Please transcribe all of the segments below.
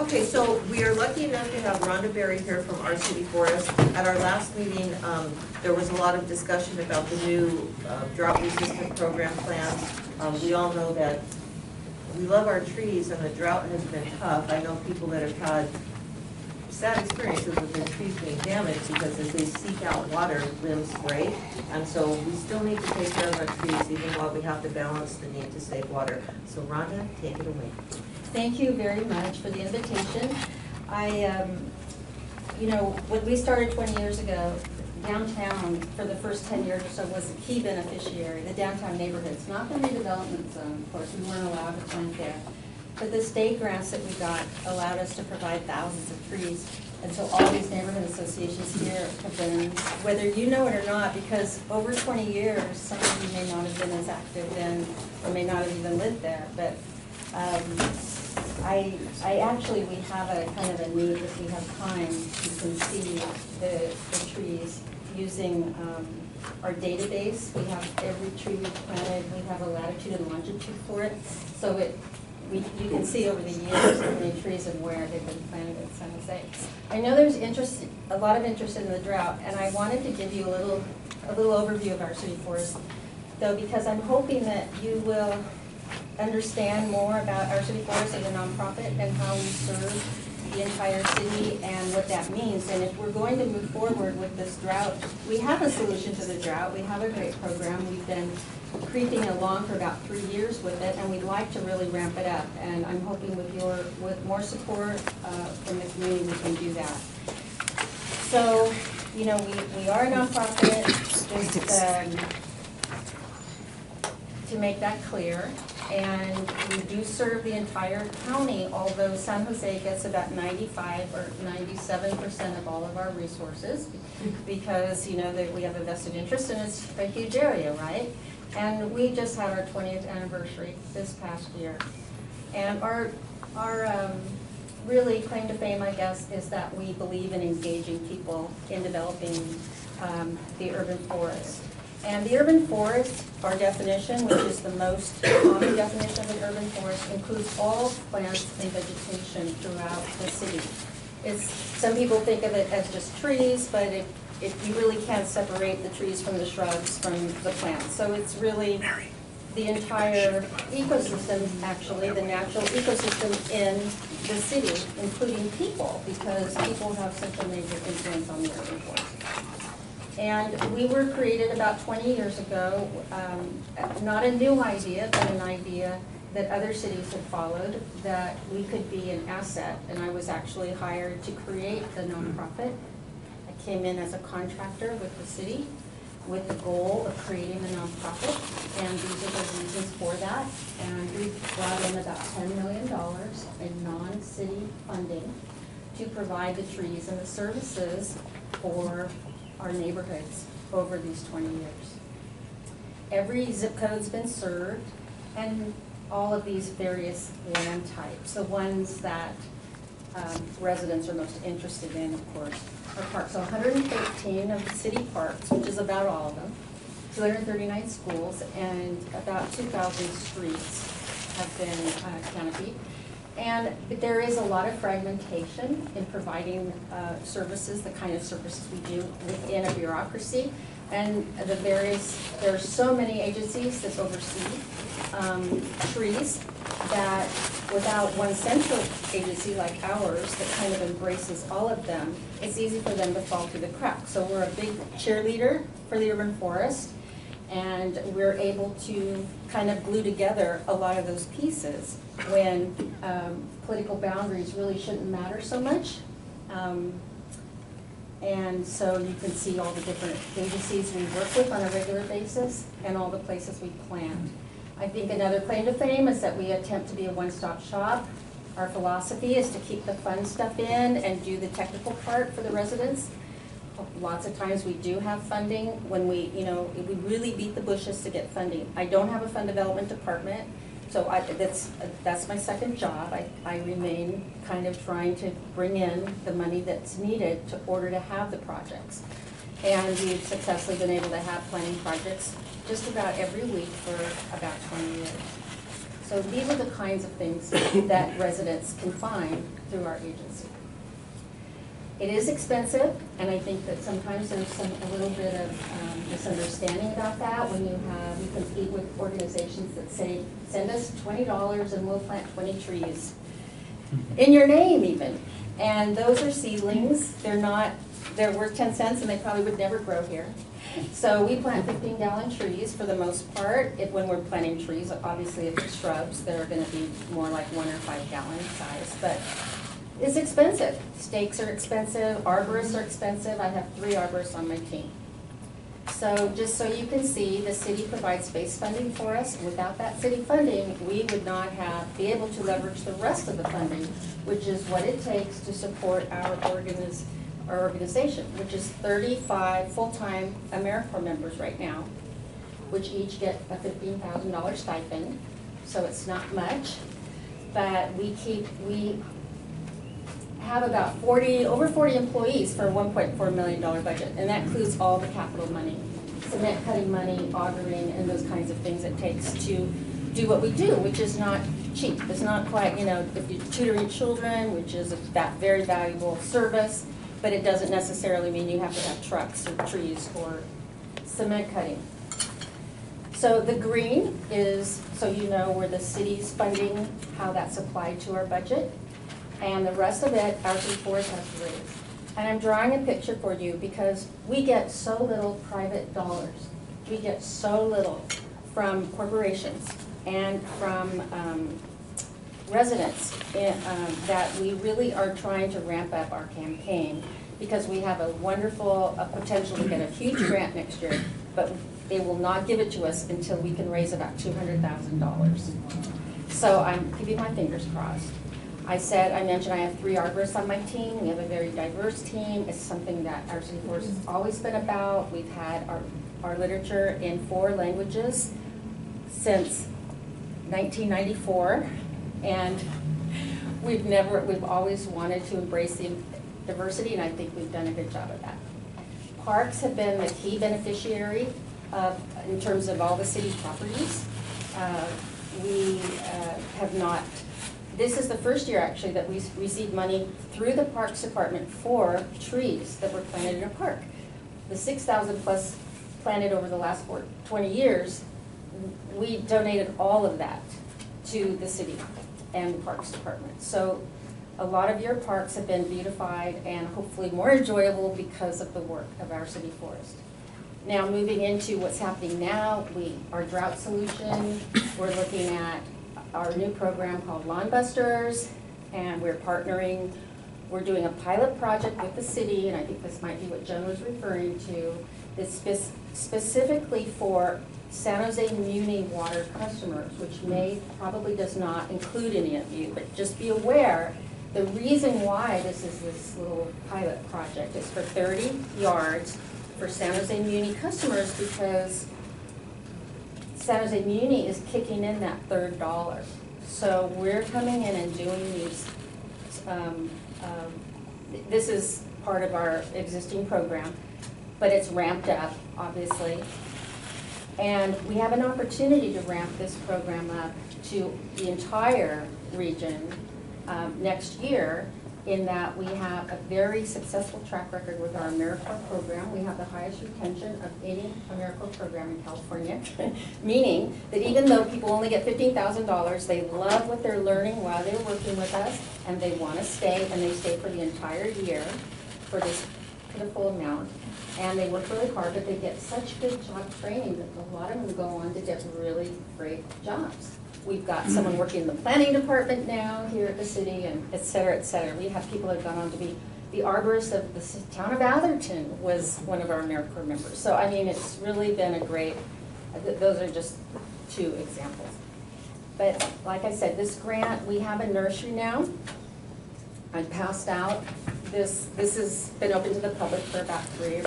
Okay, so we are lucky enough to have Rhonda Berry here from our city forest. At our last meeting, there was a lot of discussion about the new drought resistant program plans. We all know that we love our trees and the drought has been tough. I know people that have had sad experiences with their trees being damaged because as they seek out water, limbs break. And so we still need to take care of our trees even while we have to balance the need to save water. So Rhonda, take it away. Thank you very much for the invitation. You know, when we started 20 years ago, downtown for the first 10 years or so was a key beneficiary, the downtown neighborhoods, not the redevelopment zone, of course, we weren't allowed to plant there. But the state grants that we got allowed us to provide thousands of trees. And so all these neighborhood associations here have been, whether you know it or not, because over 20 years, some of you may not have been as active then, or may not have even lived there, but we have a kind of a need, if we have time, you can see the trees using our database. We have every tree we planted, we have a latitude and longitude for it. So you can see over the years how many trees and where they've been planted in San Jose. I know there's a lot of interest in the drought, and I wanted to give you a little overview of our city forest, though, because I'm hoping that you will understand more about our city forest as a nonprofit and how we serve the entire city and what that means. And if we're going to move forward with this drought, we have a solution to the drought. We have a great program. We've been creeping along for about 3 years with it, and we'd like to really ramp it up. And I'm hoping with more support from the community, we can do that. So, you know, we are a nonprofit. Just to make that clear. And we do serve the entire county, although San Jose gets about 95 or 97% of all of our resources, because, you know, that we have a vested interest and it's a huge area, right? And we just had our 20th anniversary this past year. And our really claim to fame, I guess, is that we believe in engaging people in developing the urban forest. And the urban forest, our definition, which is the most common definition of an urban forest, includes all plants and vegetation throughout the city. Some people think of it as just trees, but you really can't separate the trees from the shrubs from the plants. So it's really the entire ecosystem, actually, the natural ecosystem in the city, including people, because people have such a major influence on the urban forest. And we were created about 20 years ago, not a new idea, but an idea that other cities have followed, that we could be an asset. And I was actually hired to create the nonprofit. I came in as a contractor with the city with the goal of creating the nonprofit, and these are the reasons for that. And we've brought in about $10 million in non-city funding to provide the trees and the services for our neighborhoods over these 20 years. Every zip code's been served, and all of these various land types. The ones that residents are most interested in, of course, are parks. So 113 of the city parks, which is about all of them, 239 schools, and about 2,000 streets have been canopied. And there is a lot of fragmentation in providing services, the kind of services we do within a bureaucracy. And there are so many agencies that oversee trees that without one central agency like ours that kind of embraces all of them, it's easy for them to fall through the cracks. So we're a big cheerleader for the urban forest, and we're able to kind of glue together a lot of those pieces when political boundaries really shouldn't matter so much. And so you can see all the different agencies we work with on a regular basis and all the places we plant. I think another claim to fame is that we attempt to be a one-stop shop. Our philosophy is to keep the fun stuff in and do the technical part for the residents. Lots of times we do have funding when we really beat the bushes to get funding. I don't have a fund development department, so that's my second job. I remain kind of trying to bring in the money that's needed in order to have the projects. And we've successfully been able to have planning projects just about every week for about 20 years. So these are the kinds of things that residents can find through our agency. It is expensive, and I think that sometimes there's a little bit of misunderstanding about that when you compete with organizations that say, send us $20 and we'll plant 20 trees, in your name even. And those are seedlings. They're worth 10 cents and they probably would never grow here. So we plant 15-gallon trees for the most part. When we're planting trees, obviously if it's shrubs, they're going to be more like 1 or 5-gallon size. But it's expensive. Stakes are expensive. Arborists are expensive. I have 3 arborists on my team. So just so you can see, the city provides base funding for us. Without that city funding, we would not be able to leverage the rest of the funding, which is what it takes to support our organization, which is 35 full-time AmeriCorps members right now, which each get a $15,000 stipend. So it's not much, but we have about over 40 employees for a $1.4 million budget, and that includes all the capital money, cement cutting money, augering, and those kinds of things it takes to do what we do, which is not cheap. It's not quite, if you're tutoring children, which is that very valuable service, but it doesn't necessarily mean you have to have trucks or trees or cement cutting. So the green is, so you know where the city's funding, how that's applied to our budget. And the rest of it, our forest has to raise. And I'm drawing a picture for you because we get so little private dollars. We get so little from corporations and from residents that we really are trying to ramp up our campaign because we have a wonderful potential to get a huge grant next year, but they will not give it to us until we can raise about $200,000. So I'm keeping my fingers crossed. I mentioned I have 3 arborists on my team. We have a very diverse team. It's something that our city force has always been about. We've had our literature in 4 languages since 1994, and we've always wanted to embrace the diversity, and I think we've done a good job of that. Parks have been the key beneficiary in terms of all the city's properties. We have not. This is the first year, actually, that we received money through the Parks Department for trees that were planted in a park. The 6,000 plus planted over the last 20 years, we donated all of that to the city and the Parks Department. So a lot of your parks have been beautified and hopefully more enjoyable because of the work of our city forest. Now, moving into what's happening now, our Drought Solution, we're looking at our new program called Blockbusters, and we're doing a pilot project with the city, and I think this might be what Jen was referring to, that's specifically for San Jose Muni water customers, which probably does not include any of you, but just be aware, the reason why this is this little pilot project is for 30 yards for San Jose Muni customers because San Jose Muni is kicking in that third dollar. So we're coming in and doing these, this is part of our existing program, but it's ramped up, obviously. And we have an opportunity to ramp this program up to the entire region next year, in that we have a very successful track record with our AmeriCorps program. We have the highest retention of any AmeriCorps program in California, meaning that even though people only get $15,000, they love what they're learning while they're working with us, and they want to stay, and they stay for the entire year for this pitiful amount. And they work really hard, but they get such good job training that a lot of them go on to get really great jobs. We've got someone working in the planning department now here at the city, and et cetera, et cetera. We have people that have gone on to be the arborist of the town of Atherton was one of our AmeriCorps members. So, I mean, it's really been a great, those are just 2 examples. But like I said, this grant, we have a nursery now. I passed out. This has been open to the public for about 3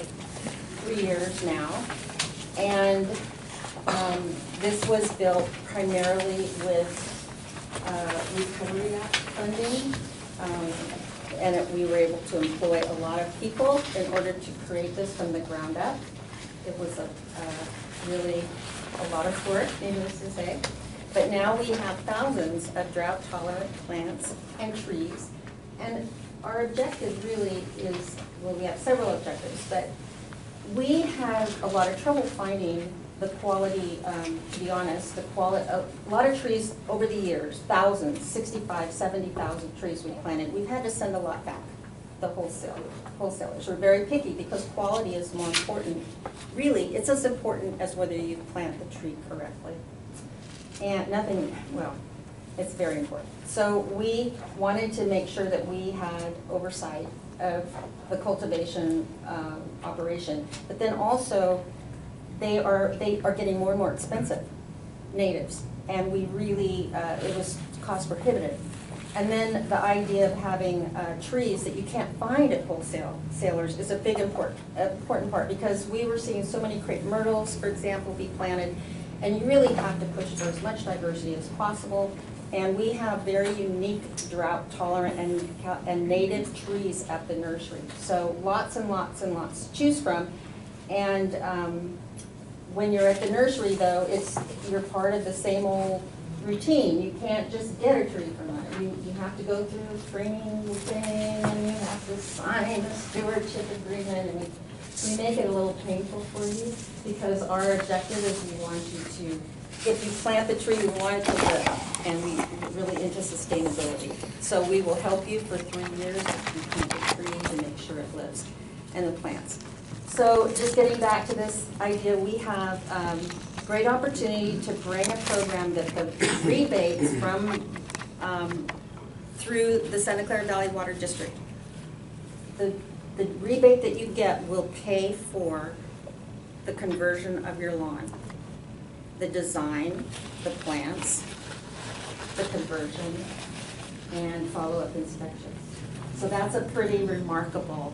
years now. And this was built primarily with Recovery Act funding, and we were able to employ a lot of people in order to create this from the ground up. It was really a lot of work, needless to say. But now we have thousands of drought-tolerant plants and trees. And our objective really is, well, we have several objectives, but we have a lot of trouble finding the quality, to be honest, a lot of trees over the years, thousands, 65, 70,000 trees we planted. We've had to send a lot back, the wholesalers. We're very picky because quality is more important. Really, it's as important as whether you plant the tree correctly. And nothing, well, it's very important. So we wanted to make sure that we had oversight of the cultivation operation, but then also they are getting more and more expensive, natives, and we really, it was cost prohibitive. And then the idea of having trees that you can't find at wholesalers is a big important part, because we were seeing so many crepe myrtles, for example, be planted, and you really have to push for as much diversity as possible. And we have very unique drought tolerant and native trees at the nursery. So lots and lots and lots to choose from. And when you're at the nursery though, you're part of the same old routine. You can't just get a tree from that. You have to go through a training thing, and you have to sign a stewardship agreement, and we make it a little painful for you, because our objective is we want you to, if you plant the tree, we want it to live, and we really into sustainability. So we will help you for 3 years if you plant the tree to make sure it lives, and the plants. So just getting back to this idea, we have great opportunity to bring a program that the rebates from through the Santa Clara Valley Water District. The rebate that you get will pay for the conversion of your lawn, the design, the plants, the conversion, and follow-up inspections. So that's a pretty remarkable,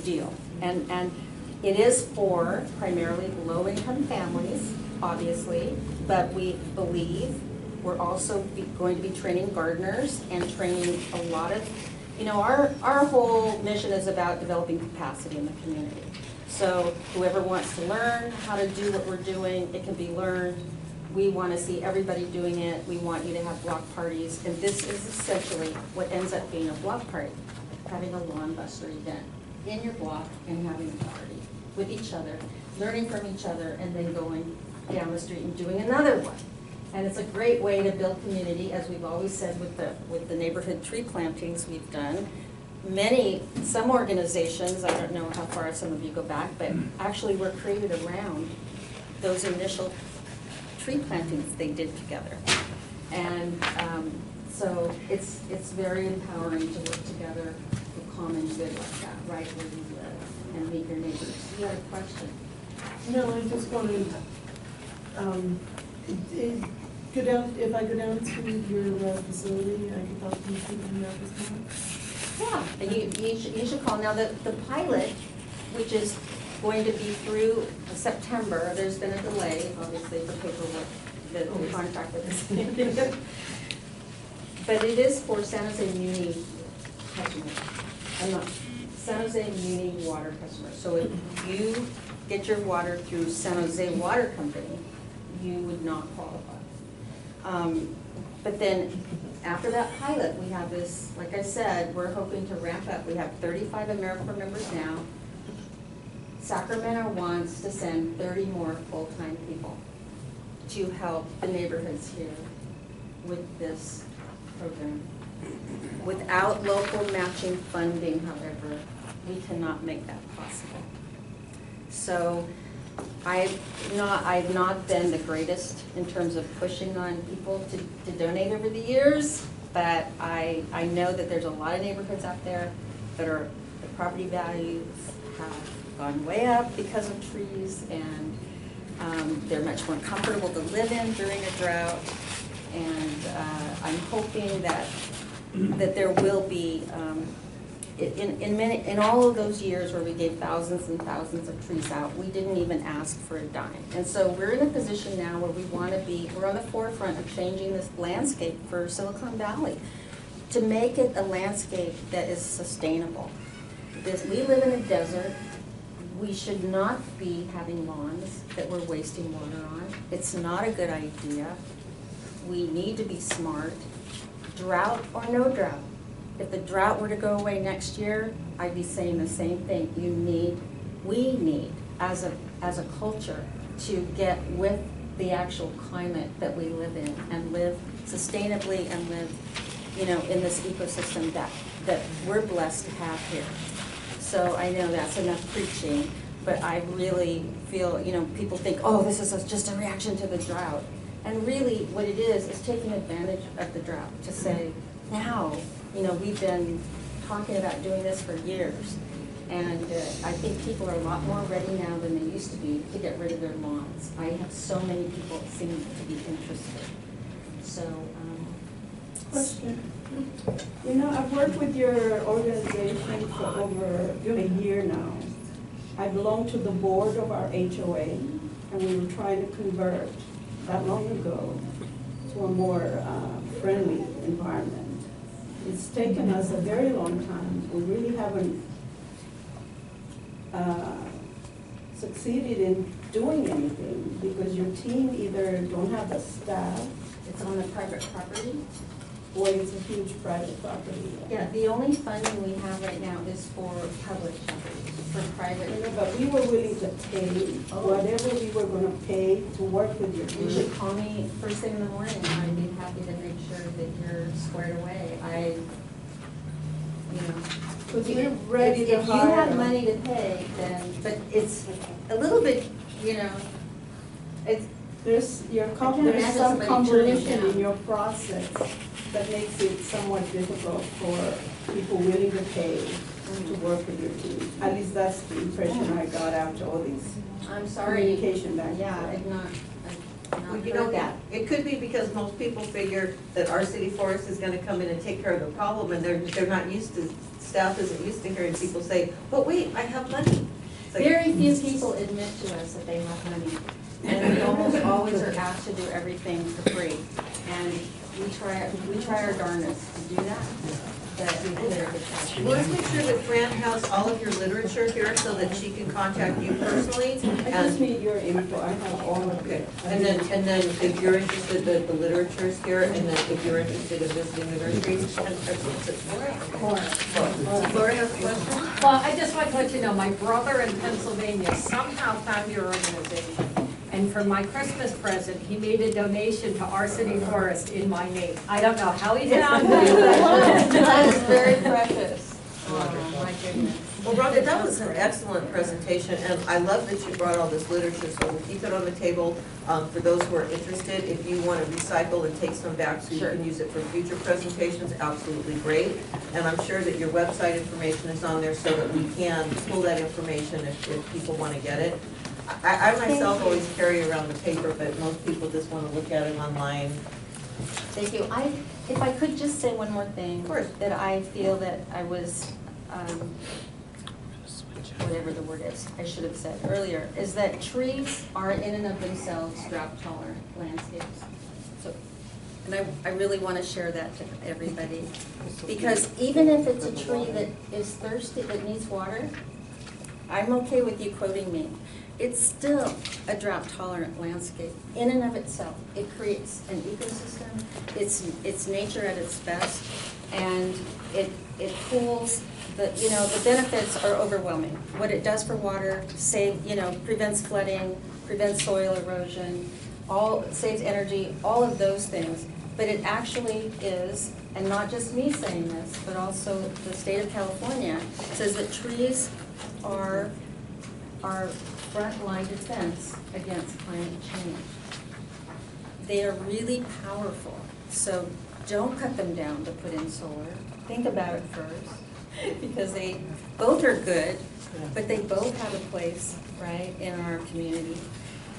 deal. And it is for primarily low-income families, obviously, but we believe we're also going to be training gardeners and training a lot of, our whole mission is about developing capacity in the community. So whoever wants to learn how to do what we're doing, it can be learned. We want to see everybody doing it. We want you to have block parties. And this is essentially what ends up being a block party, having a lawn buster event in your block and having a party with each other, learning from each other, and then going down the street and doing another one. And it's a great way to build community, as we've always said with the neighborhood tree plantings we've done. Some organizations, I don't know how far some of you go back, but actually were created around those initial tree plantings they did together. And so it's very empowering to work together for common good like that, right where you live, and meet your neighbors. You had a question? No, I just wanted if I go down to your facility, I can talk to you in your office. Yeah, you should call. Now the pilot, which is going to be through September, there's been a delay, obviously, for paperwork, the contract with us. But it is for San Jose Muni customers. San Jose Muni water customers. So if you get your water through San Jose Water Company, you would not qualify. But then after that pilot, we have this, like I said, we're hoping to ramp up. We have 35 AmeriCorps members now. Sacramento wants to send 30 more full-time people to help the neighborhoods here with this program. Without local matching funding, however, we cannot make that possible. So I've not been the greatest in terms of pushing on people to donate over the years, but I know that there's a lot of neighborhoods out there that the property values have gone way up because of trees, and they're much more comfortable to live in during a drought. And I'm hoping that there will be, in all of those years where we gave thousands and thousands of trees out, we didn't even ask for a dime. And so we're in a position now where we want to be, we're on the forefront of changing this landscape for Silicon Valley to make it a landscape that is sustainable. We live in a desert. we should not be having lawns that we're wasting water on. It's not a good idea. We need to be smart, drought or no drought. If the drought were to go away next year, I'd be saying the same thing. We need, as a culture, to get with the actual climate that we live in and live sustainably and live, in this ecosystem that we're blessed to have here. So I know that's enough preaching, but I really feel, people think, oh, this is just a reaction to the drought. And really, what it is taking advantage of the drought to say, now, we've been talking about doing this for years. And I think people are a lot more ready now than they used to be to get rid of their lawns. I have so many people that seem to be interested. So, Question. I've worked with your organization for over a year now. I belong to the board of our HOA, and we were trying to convert that long ago to a more friendly environment. It's taken us a very long time. We really haven't succeeded in doing anything because your team either don't have the staff it's on a private property. or it's a huge private property. Yeah, the only funding we have right now is for public property, for private. But we were willing to pay whatever we were going to pay to work with your You team. should call me first thing in the morning, and I'd be happy to make sure that you're squared away. Because we're ready to If you hire. have money to pay, then, but it's a little bit, it's, There's can't some imagine somebody turning convolution down. in your process that makes it somewhat difficult for people willing to pay to work with your team. At least that's the impression I got after all these I'm sorry. communication back and Yeah, forth. I've not Well, heard that. it could be because most people figure that our city forest is gonna come in and take care of the problem, and they're not used to, staff isn't used to hearing people say, but wait, I have money. It's like, Very few people admit to us that they have money, and we almost always are asked to do everything for free. And we try our darndest to do that, but we do it. Well, let's make sure that Fran has all of your literature here so that she can contact you personally. I just need your info, I have all of Okay, it. and then if you're interested, the literature's here, and then if you're interested in visiting the nurseries, and Laura has a question? Well, I just want to let you know, my brother in Pennsylvania somehow found your organization. And for my Christmas present, he made a donation to our city forest in my name. I don't know how he found me. That is very precious. Oh, my goodness. Well, Rhonda, that was an excellent presentation, and I love that you brought all this literature, so we'll keep it on the table for those who are interested. If you want to recycle and take some back so you Sure. can use it for future presentations, absolutely great. And I'm sure that your website information is on there so that we can pull that information if people want to get it. I myself always carry around the paper, but most people just want to look at it online. Thank you. If I could just say one more thing. Of course. That I feel that I was, whatever the word is, I should have said earlier, is that trees are in and of themselves drought-tolerant landscapes. So, and I really want to share that to everybody. Because even if it's a tree that is thirsty, that needs water, I'm okay with you quoting me. It's still a drought-tolerant landscape in and of itself. It creates an ecosystem. It's nature at its best, and it pools. The benefits are overwhelming. What it does for water, prevents flooding, prevents soil erosion, saves energy, all of those things. But it actually is, and not just me saying this, but also the state of California says that trees are our frontline defense against climate change. They are really powerful, so don't cut them down to put in solar. Think about it first, because they both are good, but they both have a place, right, in our community.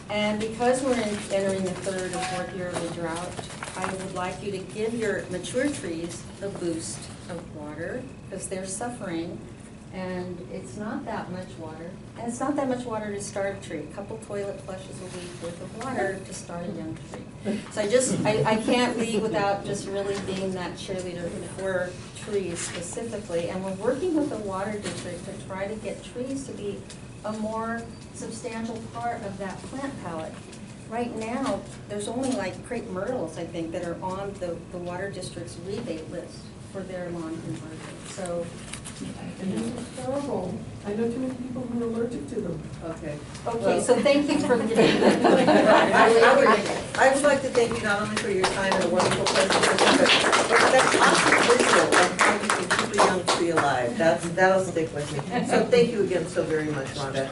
And because we're entering the third or fourth year of the drought, I would like you to give your mature trees a boost of water, because they're suffering And it's not that much water. And it's not that much water to start a tree. A couple toilet flushes a week worth of water to start a young tree. So I can't leave without just really being that cheerleader for trees specifically. And we're working with the water district to try to get trees to be a more substantial part of that plant palette. Right now, there's only like crepe myrtles, I think, that are on the water district's rebate list for their lawn conversion. So, And it's horrible. I know too many people who are allergic to them. okay, so thank you for getting that. I would like to thank you not only for your time and a wonderful presentation, but that awesome visual of how you can keep a young tree alive. That'll stick with me. So thank you again so very much, Rhonda.